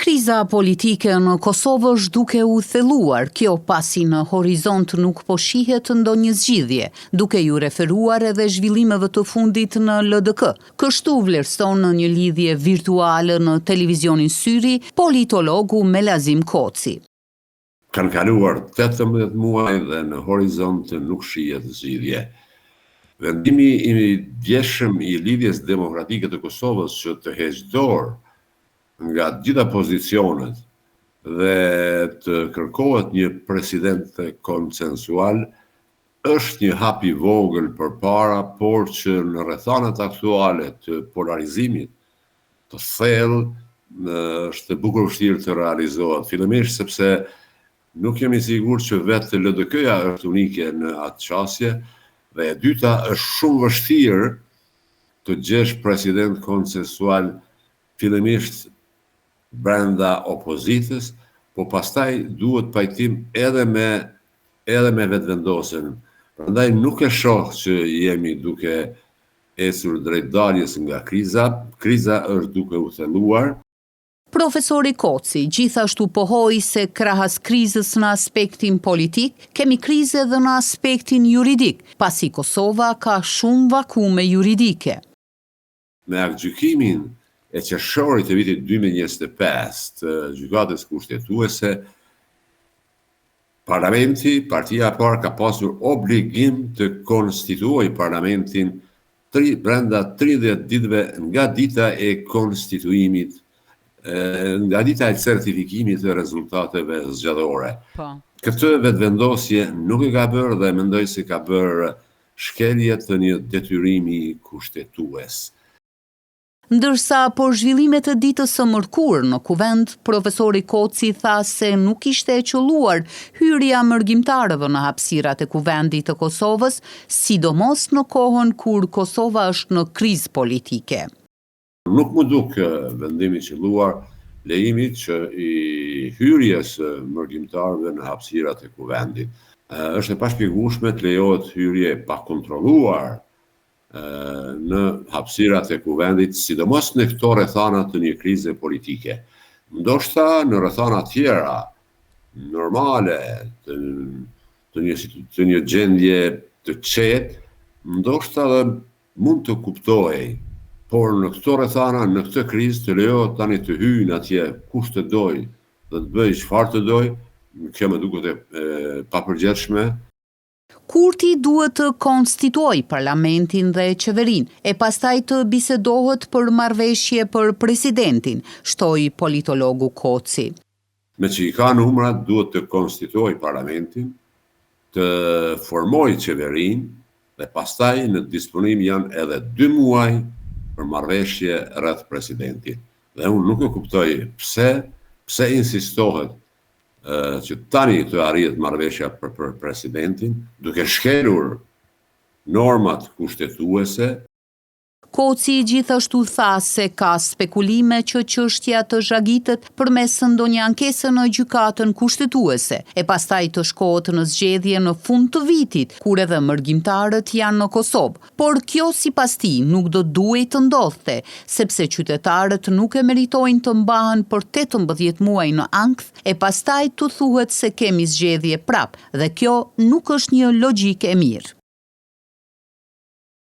Kriza politike në Kosovë është duke u thelluar, kjo pasi në horizont nuk po shihet ndonjë zgjidhje, duke ju referuar edhe zhvillimeve të fundit në LDK. Kështu vlerëson në një lidhje virtuale në televizionin Syri politologu Melazim Koci. Kanë kaluar 18 muaj dhe në horizont nuk shihet zgjidhje. Vendimi i djeshëm i lidhjes demokratike të Kosovës që të heqë dorë nga gjitha pozicionet dhe të kërkohet një president konsensual është një hap i vogël përpara, por që në rrethanat aktuale të polarizimit të thellë është bukur vështirë të realizohet. Fillimisht sepse nuk jemi sigur që vetë LDK-ja është unike në atë qasje, dhe e dyta është shumë vështirë të gjesh president konsensual fillimisht brenda opozitës, po pastaj duhet pajtim edhe me vetëvendosjen. Prandaj nuk e shoh që jemi duke ecur drejt daljes nga kriza. Kriza është duke u thelluar. Profesori Koci gjithashtu pohoi se krahas krizës në aspektin politik, kemi krizë edhe në aspektin juridik, pasi Kosova ka shumë vakume juridike. Me aktgjykimin e qershorit të vitit 2025 të gjykatës kushtetuese, parlamenti, partia e parë ka pasur obligim të konstituojë parlamentin brenda 30 ditëve nga dita e konstituimit, nga dita e certifikimit të rezultateve zgjedhore. Këtë vetëvendosje nuk e ka bërë dhe mendoj se ka bërë shkelje të një detyrimi kushtetues. Ndërsa por zhvillimet e ditës së mërkurë në kuvend, profesori Koci tha se nuk ishte e qelluar hyrja mërgjimtarëve në hapësirat e kuvendit të Kosovës, sidomos në kohën kur Kosova është në krizë politike. Nuk më duk vendimi i qelluar lejimi që i hyrjes mërgjimtarëve në hapësirat e kuvendit. Është e pashpjegueshme të lejohet hyrje pa kontrolluar në hapësirat e kuvendit, sidomos në këto rrethana të një krize politike. Ndoshta në rrethana tjera normale të një gjendje të qetë, ndoshta dhe mund të kuptohej, por në këto rrethana, në këtë krizë të lejohet tani të hyjnë atje kush të dojë dhe të bëjë çfarë të dojë, kjo më duket e papërgjithshme. Kurti duhet të konstituojë parlamentin dhe qeverinë, e pastaj të bisedohet për marrëveshje për presidentin, shtoi politologu Koci. Me që i ka numrat, duhet të konstituojë parlamentin, të formojë qeverinë dhe pastaj në disponim janë edhe 2 muaj për marrëveshje rreth presidentit. Dhe unë nuk e kuptoj pse insistohet që tani të arrihet marrëveshja për presidentin, duke shkelur normat kushtetuese. Koci gjithashtu tha se ka spekulime që çështja të zhagitet përmes ndonjë ankese në gjykatën kushtetuese, e pastaj të shkohet në zgjedhje në fund të vitit, kur edhe mërgjimtarët janë në Kosovë. Por kjo sipas tij nuk do duhej të ndodhte, sepse qytetarët nuk e meritojnë të mbahen për 18 muaj në ankth, e pastaj të thuhet se kemi zgjedhje prap, dhe kjo nuk është një logjikë e mirë.